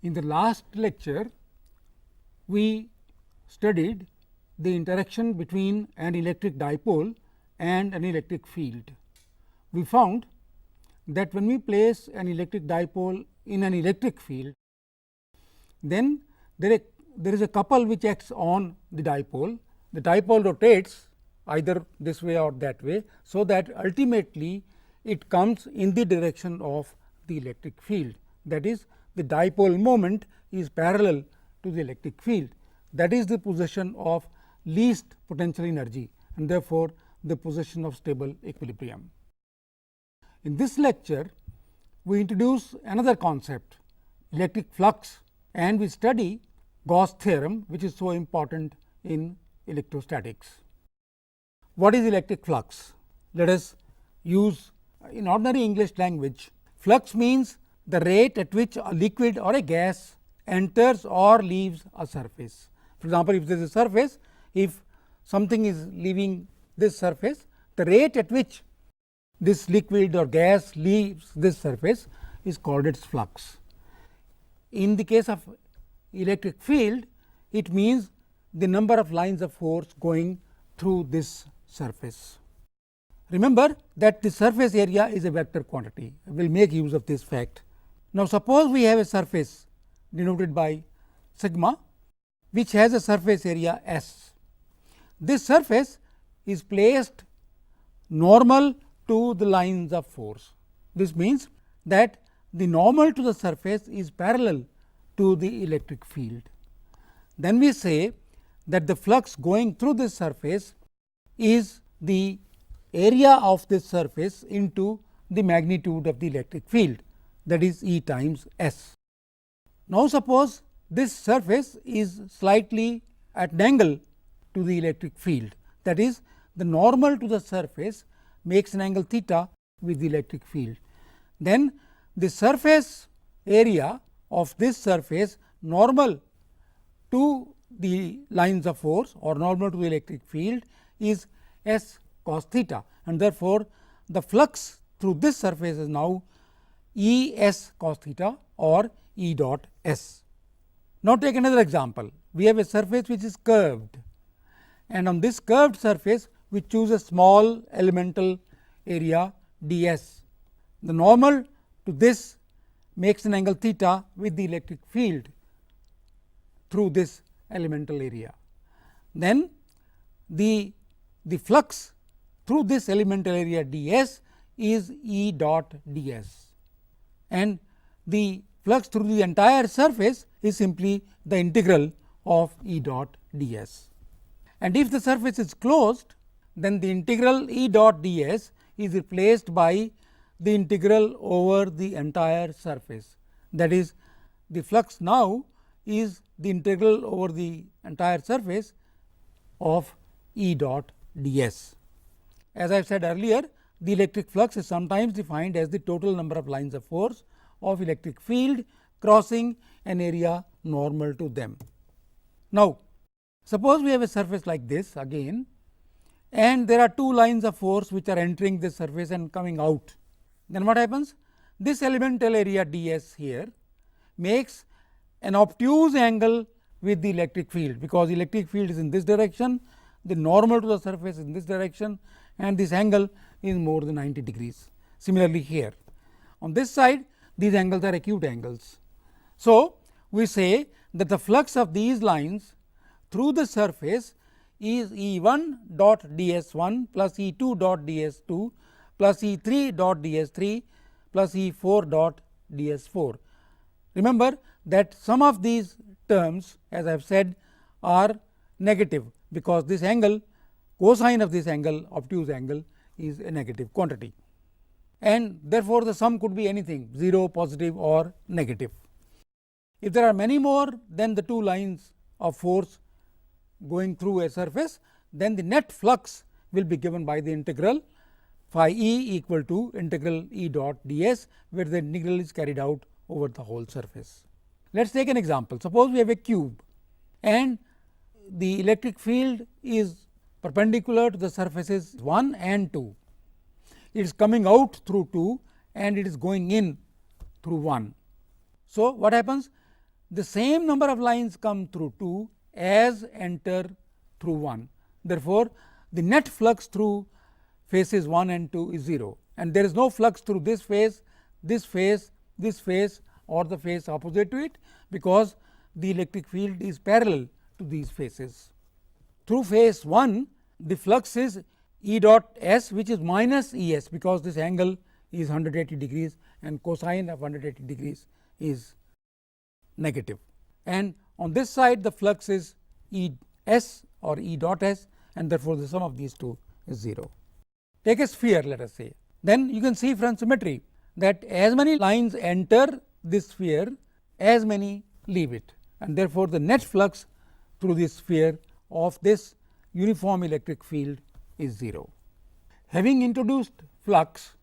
In the last lecture, we studied the interaction between an electric dipole and an electric field. We found that when we place an electric dipole in an electric field, then there is a couple which acts on the dipole. The dipole rotates either this way or that way, so that ultimately it comes in the direction of the electric field. That is, the dipole moment is parallel to the electric field. That is the position of least potential energy, and therefore, the position of stable equilibrium. In this lecture, we introduce another concept, electric flux, and we study Gauss theorem, which is so important in electrostatics. What is electric flux? Let us use in ordinary English language. Flux means the rate at which a liquid or a gas enters or leaves a surface. For example, if there is a surface, if something is leaving this surface, the rate at which this liquid or gas leaves this surface is called its flux. In the case of electric field, it means the number of lines of force going through this surface. Remember that the surface area is a vector quantity. We will make use of this fact. Now, suppose we have a surface denoted by sigma, which has a surface area S. This surface is placed normal to the lines of force. This means that the normal to the surface is parallel to the electric field. Then we say that the flux going through this surface is the area of this surface into the magnitude of the electric field, that is E times S. Now, suppose this surface is slightly at an angle to the electric field, that is, the normal to the surface makes an angle theta with the electric field. Then the surface area of this surface normal to the lines of force or normal to the electric field is S cos theta, and therefore, the flux through this surface is now E S cos theta or E dot S. Now, take another example. We have a surface which is curved, and on this curved surface we choose a small elemental area d s. The normal to this makes an angle theta with the electric field through this elemental area. Then the flux through this elemental area d s is E dot d s, and the flux through the entire surface is simply the integral of E dot d s. And if the surface is closed, then the integral E dot d s is replaced by the integral over the entire surface. That is, the flux now is the integral over the entire surface of E dot d s. As I have said earlier, the electric flux is sometimes defined as the total number of lines of force of electric field crossing an area normal to them. Now, suppose we have a surface like this again, and there are two lines of force which are entering this surface and coming out. Then what happens? This elemental area d s here makes an obtuse angle with the electric field, because electric field is in this direction, the normal to the surface is in this direction, and this angle is more than 90 degrees. Similarly, here on this side these angles are acute angles. So, we say that the flux of these lines through the surface is E 1 dot d s 1 plus E 2 dot d s 2 plus E 3 dot d s 3 plus E 4 dot d s 4. Remember that some of these terms, as I have said, are negative, because this angle, cosine of this angle, obtuse angle, is a negative quantity, and therefore, the sum could be anything 0, positive or negative. If there are many more than the two lines of force going through a surface, then the net flux will be given by the integral phi e equal to integral E dot d s, where the integral is carried out over the whole surface. Let us take an example. Suppose we have a cube, and the electric field is perpendicular to the surfaces 1 and 2. It is coming out through 2 and it is going in through 1. So, what happens? The same number of lines come through 2 as enter through 1. Therefore, the net flux through faces 1 and 2 is 0, and there is no flux through this face, this face, this face, or the face opposite to it, because the electric field is parallel to these faces. Through face 1, the flux is E dot S, which is minus E s, because this angle is 180 degrees and cosine of 180 degrees is negative. And on this side the flux is E s or E dot S, and therefore, the sum of these two is 0. Take a sphere, let us say, then you can see from symmetry that as many lines enter this sphere, as many leave it, and therefore, the net flux through this sphere of this uniform electric field is 0. Having introduced flux,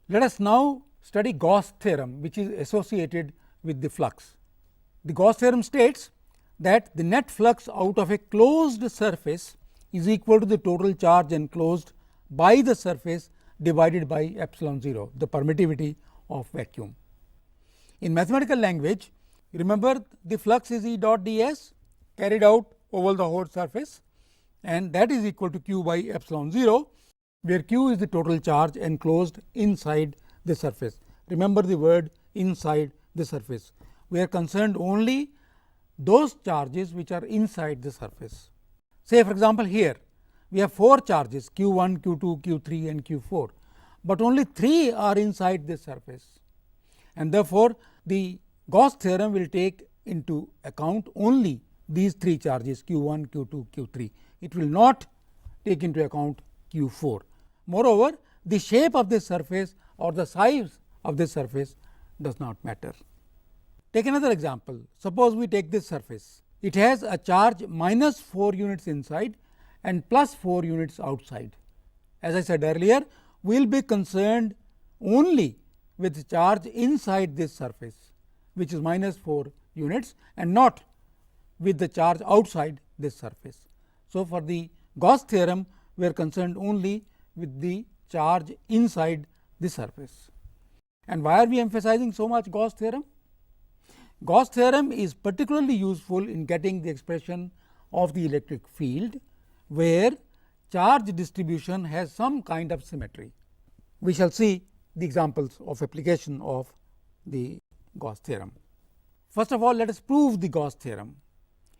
let us now study Gauss theorem, which is associated with the flux. The Gauss theorem states that the net flux out of a closed surface is equal to the total charge enclosed by the surface divided by epsilon 0, the permittivity of vacuum. In mathematical language, remember the flux is E dot d s carried out over the whole surface, and that is equal to q by epsilon 0, where q is the total charge enclosed inside the surface. Remember the word inside the surface. We are concerned only those charges which are inside the surface. Say for example, here we have 4 charges q 1, q 2, q 3 and q 4, but only 3 are inside this surface, and therefore, the Gauss theorem will take into account only these 3 charges q 1, q 2, q 3. It will not take into account q 4. Moreover, the shape of this surface or the size of this surface does not matter. Take another example. Suppose we take this surface. It has a charge minus 4 units inside and plus 4 units outside. As I said earlier, we will be concerned only with the charge inside this surface, which is minus 4 units, and not with the charge outside this surface. So, for the Gauss theorem, we are concerned only with the charge inside the surface. And why are we emphasizing so much Gauss theorem? Gauss theorem is particularly useful in getting the expression of the electric field, where charge distribution has some kind of symmetry. We shall see the examples of application of the Gauss theorem. First of all, let us prove the Gauss theorem,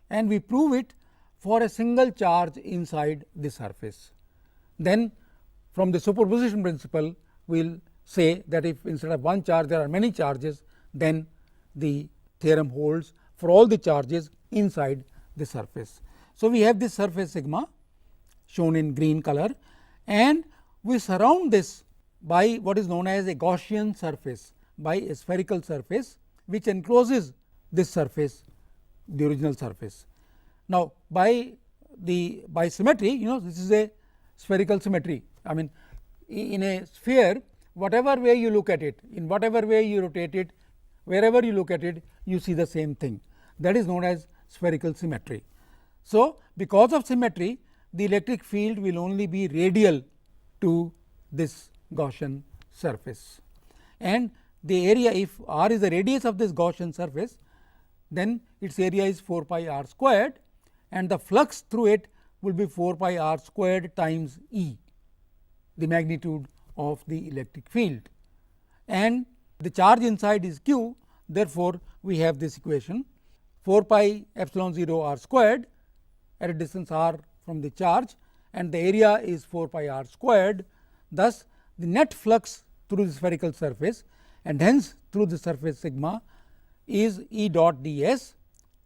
and we prove it for a single charge inside the surface. Then from the superposition principle, we will say that if instead of one charge there are many charges, then the theorem holds for all the charges inside the surface. So, we have this surface sigma shown in green color, and we surround this by what is known as a Gaussian surface, by a spherical surface which encloses this surface, the original surface. Now, by symmetry, this is a spherical symmetry. I mean, in a sphere, whatever way you look at it, in whatever way you rotate it, wherever you look at it, you see the same thing. That is known as spherical symmetry. So, because of symmetry, the electric field will only be radial to this Gaussian surface, and the area, if r is the radius of this Gaussian surface, then its area is 4 pi r squared, and the flux through it will be 4 pi r squared times E, the magnitude of the electric field, and the charge inside is q. Therefore, we have this equation 4 pi epsilon 0 r squared at a distance r from the charge, and the area is 4 pi r squared. Thus, the net flux through the spherical surface, and hence through the surface sigma, is E dot d s,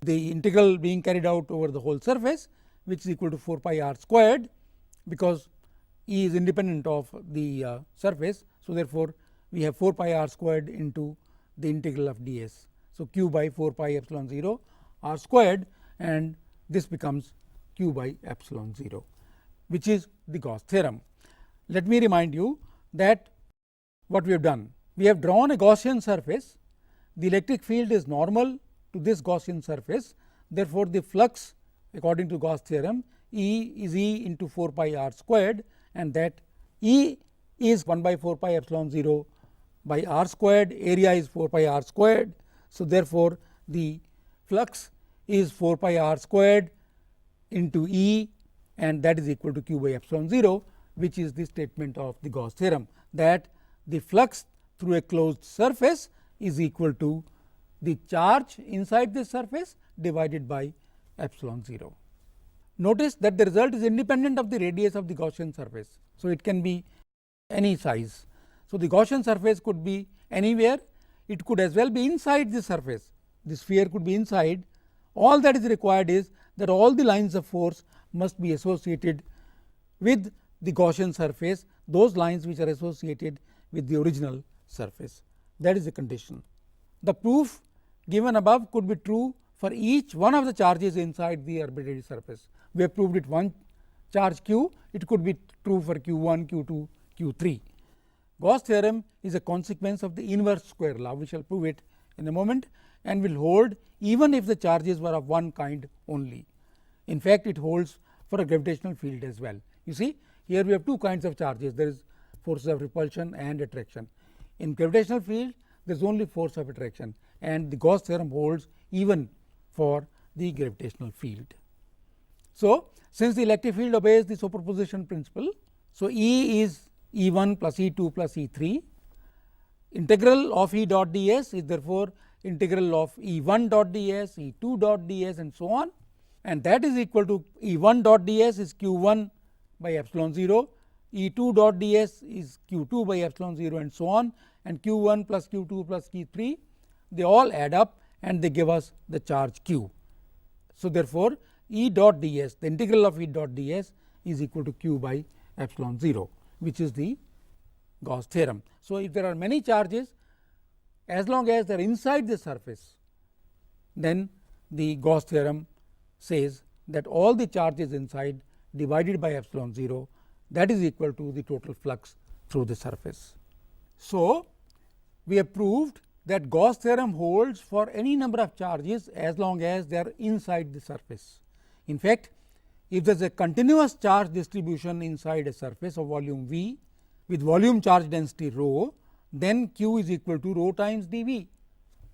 the integral being carried out over the whole surface, which is equal to 4 pi r squared, because E is independent of the surface. So, therefore, we have 4 pi r squared into the integral of d s. So, q by 4 pi epsilon 0 r squared, and this becomes q by epsilon 0, which is the Gauss theorem. Let me remind you that what we have done, we have drawn a Gaussian surface. The electric field is normal to this Gaussian surface. Therefore, the flux according to Gauss theorem, E is E into 4 pi r squared, and that E is 1 by 4 pi epsilon 0 by r squared, area is 4 pi r squared. So, therefore, the flux is 4 pi r squared into E, and that is equal to q by epsilon 0, which is the statement of the Gauss theorem, that the flux through a closed surface is equal to the charge inside this surface divided by epsilon 0. Notice that the result is independent of the radius of the Gaussian surface. So, it can be any size. So, the Gaussian surface could be anywhere, it could as well be inside the surface, the sphere could be inside. All that is required is that all the lines of force must be associated with the Gaussian surface, those lines which are associated with the original surface. That is the condition. The proof given above could be true for each one of the charges inside the arbitrary surface. We have proved it one charge q, it could be true for q1, q2, q3. Gauss theorem is a consequence of the inverse square law. We shall prove it in a moment, and will hold even if the charges were of one kind only. In fact, it holds for a gravitational field as well. You see, here we have two kinds of charges, there is forces of repulsion and attraction. In gravitational field, there is only force of attraction, and the Gauss theorem holds even for the gravitational field. So, since the electric field obeys the superposition principle, so E is E1 plus E2 plus E3. Integral of E dot ds is therefore integral of E1 dot ds, E2 dot ds, and so on, and that is equal to E1 dot ds is q1 by epsilon 0, E2 dot ds is q2 by epsilon 0, and so on, and q1 plus q2 plus q3, they all add up and they give us the charge q. So, therefore, E dot ds, the integral of E dot ds is equal to q by epsilon 0, which is the Gauss theorem. So, if there are many charges, as long as they are inside the surface, then the Gauss theorem says that all the charges inside divided by epsilon 0, that is equal to the total flux through the surface. So, we have proved that Gauss theorem holds for any number of charges as long as they are inside the surface. In fact, if there is a continuous charge distribution inside a surface of volume V with volume charge density rho, then q is equal to rho times dV.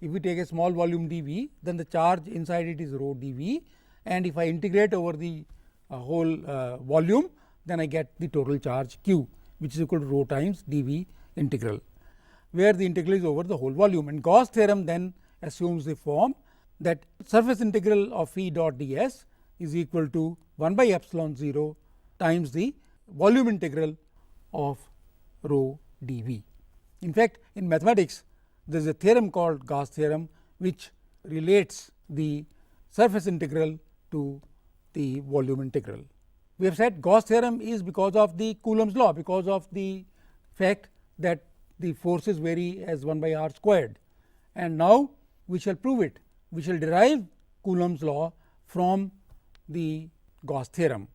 If we take a small volume dV, then the charge inside it is rho dV, and if I integrate over the whole volume, then I get the total charge q, which is equal to rho times dV integral, where the integral is over the whole volume. And Gauss theorem then assumes the form that surface integral of E dot ds is equal to 1 by epsilon 0 times the volume integral of rho dV. In fact, in mathematics there is a theorem called Gauss theorem, which relates the surface integral to the volume integral. We have said Gauss theorem is because of the Coulomb's law, because of the fact that the forces vary as 1 by r squared, and now we shall prove it. We shall derive Coulomb's law from the Gauss theorem.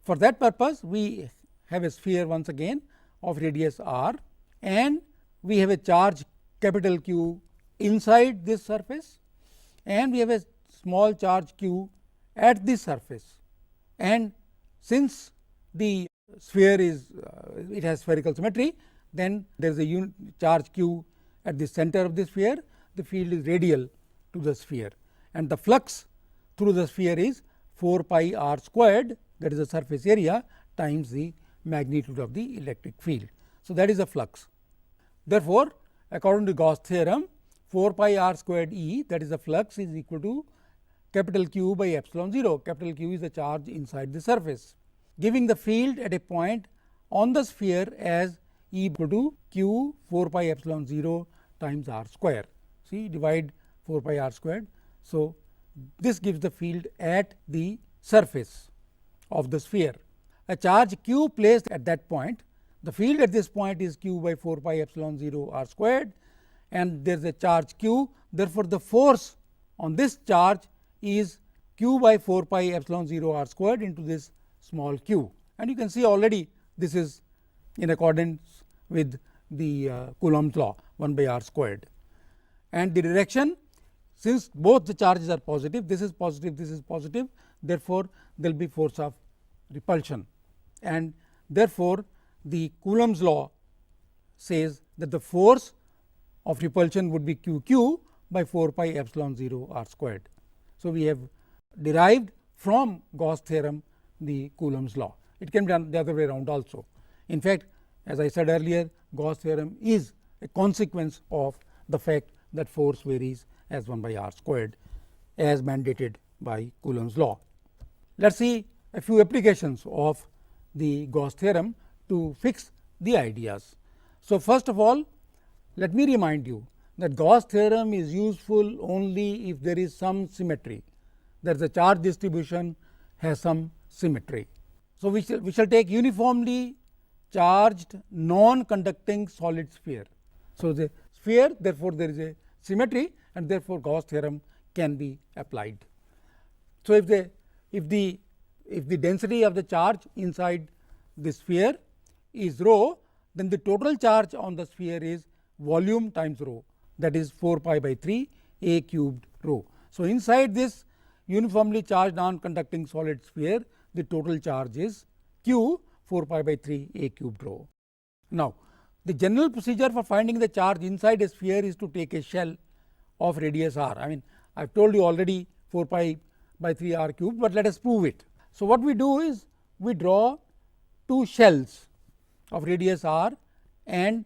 For that purpose, we have a sphere once again of radius r, and we have a charge capital Q inside this surface, and we have a small charge q at this surface. And since the sphere is it has spherical symmetry, then there is a charge q at the center of the sphere, the field is radial to the sphere, and the flux through the sphere is 4 pi r squared, that is the surface area, times the magnitude of the electric field. So, that is the flux. Therefore, according to Gauss theorem, 4 pi r squared E, that is the flux, is equal to capital Q by epsilon 0. Capital Q is the charge inside the surface, giving the field at a point on the sphere as E equal to Q 4 pi epsilon 0 times r square. See, divide 4 pi r squared. So, this gives the field at the surface of the sphere. A charge q placed at that point, the field at this point is q by 4 pi epsilon 0 r squared, and there is a charge q. Therefore, the force on this charge is q by 4 pi epsilon 0 r squared into this small q, and you can see already this is in accordance with the Coulomb's law 1 by r squared. And the direction, since both the charges are positive, this is positive, therefore, there will be force of repulsion, and therefore, the Coulomb's law says that the force of repulsion would be q q by 4 pi epsilon 0 r squared. So, we have derived from Gauss theorem the Coulomb's law. It can be done the other way around also. In fact, as I said earlier, Gauss theorem is a consequence of the fact that force varies as 1 by r squared as mandated by Coulomb's law. Let us see a few applications of the Gauss theorem to fix the ideas. So, first of all, let me remind you that Gauss theorem is useful only if there is some symmetry, that the charge distribution has some symmetry. So, we shall take uniformly charged non-conducting solid sphere. So, the sphere, therefore, there is a symmetry, and therefore, Gauss theorem can be applied. So, if the density of the charge inside the sphere is rho, then the total charge on the sphere is volume times rho, that is 4 pi by 3 a cubed rho. So, inside this uniformly charged non-conducting solid sphere, the total charge is q 4 pi by 3 a cubed rho. Now, the general procedure for finding the charge inside a sphere is to take a shell of radius r. I mean, I have told you already 4 pi by 3 r cubed, but let us prove it. So, what we do is we draw two shells of radius r and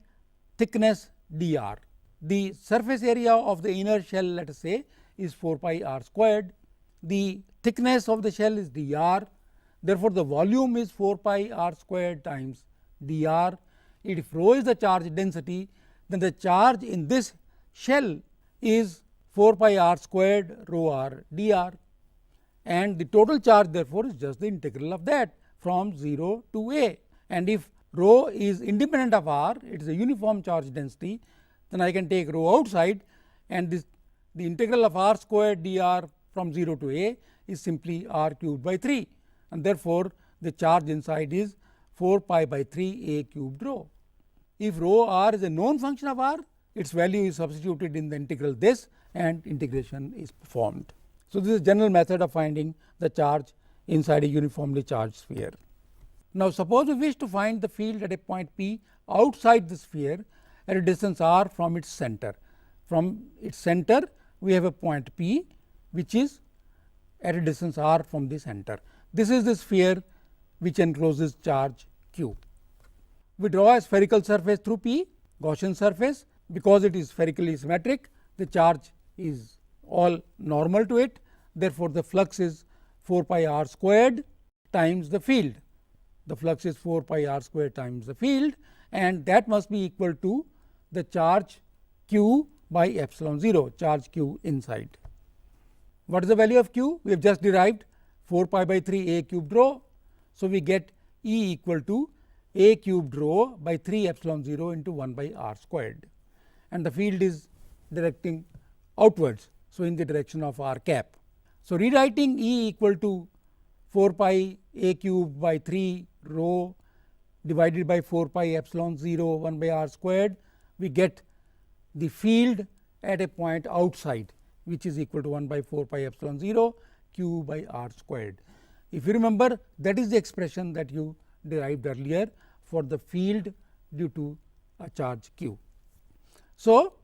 thickness dr. The surface area of the inner shell, let us say, is 4 pi r squared. The thickness of the shell is dr. Therefore, the volume is 4 pi r squared times dr. If rho is the charge density, then the charge in this shell is 4 pi r squared rho r dr, and the total charge therefore, is just the integral of that from 0 to a. And if rho is independent of r, it is a uniform charge density, then I can take rho outside, and the integral of r squared dr from 0 to a is simply r cubed by 3, and therefore, the charge inside is 4 pi by 3 a cubed rho. If rho r is a known function of r, its value is substituted in the integral this, and integration is performed. So, this is a general method of finding the charge inside a uniformly charged sphere. Now, suppose we wish to find the field at a point P outside the sphere at a distance r from its center. From its center, we have a point P, which is at a distance r from the center. This is the sphere which encloses charge q. We draw a spherical surface through P, Gaussian surface. Because it is spherically symmetric, the charge is all normal to it. Therefore, the flux is 4 pi r squared times the field. The flux is 4 pi r squared times the field, and that must be equal to the charge q by epsilon 0, charge q inside. What is the value of q? We have just derived 4 pi by 3 a cubed rho. So, we get E equal to a cubed rho by 3 epsilon 0 into 1 by r squared, and the field is directing outwards. So, in the direction of r cap. So, rewriting E equal to 4 pi a cube by 3 rho divided by 4 pi epsilon 0 1 by r squared, we get the field at a point outside, which is equal to 1 by 4 pi epsilon 0 q by r squared. If you remember, that is the expression that you derived earlier for the field due to a charge q. So,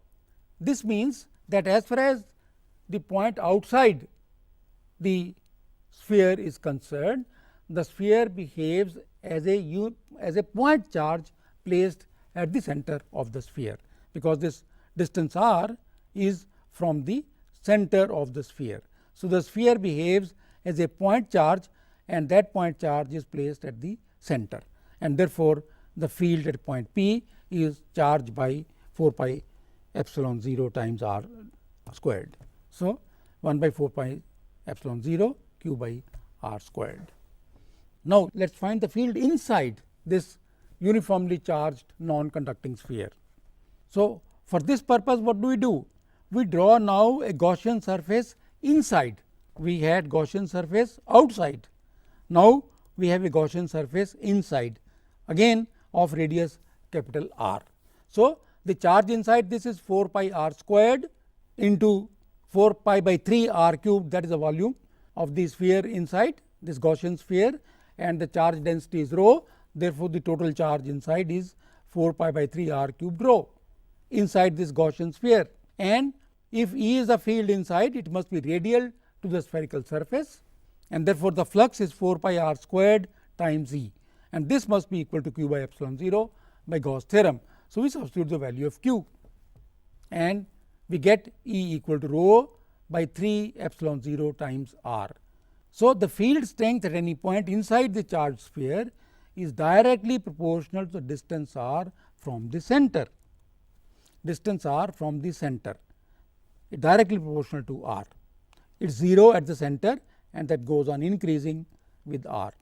this means that as far as the point outside the sphere is concerned, the sphere behaves as a point charge placed at the center of the sphere, because this distance r is from the center of the sphere. So, the sphere behaves as a point charge, and that point charge is placed at the center, and therefore, the field at point P is charged by 4 pi epsilon 0 times r squared. So, 1 by 4 pi epsilon 0 q by r squared. Now, let us find the field inside this uniformly charged non-conducting sphere. So, for this purpose, what do? We draw now a Gaussian surface inside. We had Gaussian surface outside. Now, we have a Gaussian surface inside, again of radius capital R. So, the charge inside this is 4 pi r squared into 4 pi by 3 r cubed, that is the volume of the sphere inside this Gaussian sphere, and the charge density is rho. Therefore, the total charge inside is 4 pi by 3 r cubed rho inside this Gaussian sphere. And if E is a field inside, it must be radial to the spherical surface, and therefore, the flux is 4 pi r squared times E, and this must be equal to q by epsilon 0 by Gauss theorem. So, we substitute the value of q and we get E equal to rho by 3 epsilon 0 times r. So, the field strength at any point inside the charged sphere is directly proportional to the distance r from the center. Distance r from the center is directly proportional to r. It is 0 at the center, and that goes on increasing with r.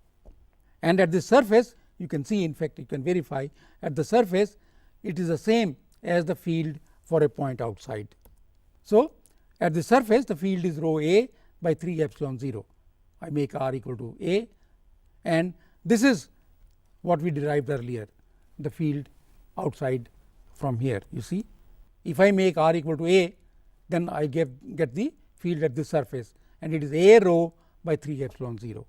And at the surface, you can see, in fact, you can verify at the surface it is the same as the field for a point outside. So, at the surface the field is rho a by 3 epsilon 0. I make r equal to a, and this is what we derived earlier, the field outside from here. You see, if I make r equal to a, then I get the field at the surface, and it is a rho by 3 epsilon 0,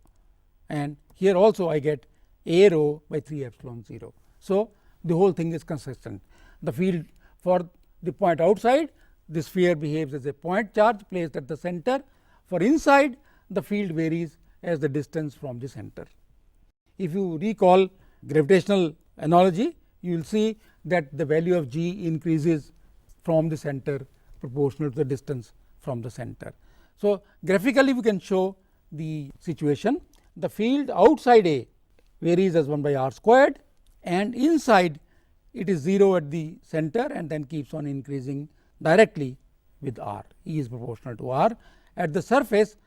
and here also I get a rho by 3 epsilon 0. So, the whole thing is consistent. The field for the point outside, the sphere behaves as a point charge placed at the center. For inside, the field varies as the distance from the center. If you recall gravitational analogy, you will see that the value of g increases from the center proportional to the distance from the center. So, graphically we can show the situation. The field outside A varies as 1 by r squared, and inside it is 0 at the center and then keeps on increasing directly with r. E is proportional to r. At the surface,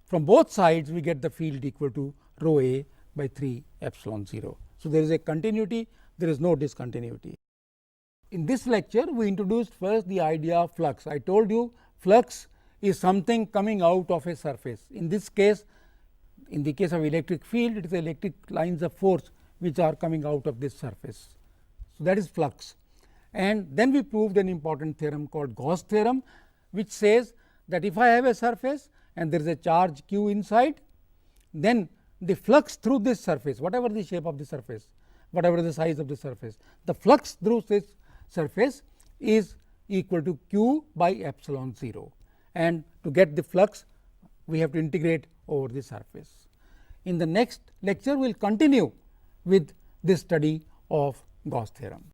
from both sides we get the field equal to rho a by 3 epsilon 0. So, there is a continuity, there is no discontinuity. In this lecture, we introduced first the idea of flux. I told you flux is something coming out of a surface. In this case, in the case of electric field, it is electric lines of force which are coming out of this surface. So, that is flux. And then we proved an important theorem called Gauss theorem, which says that if I have a surface and there is a charge q inside, then the flux through this surface, whatever the shape of the surface, whatever the size of the surface, the flux through this surface is equal to q by epsilon 0, and to get the flux we have to integrate over the surface. In the next lecture, we will continue with this study of Gauss theorem.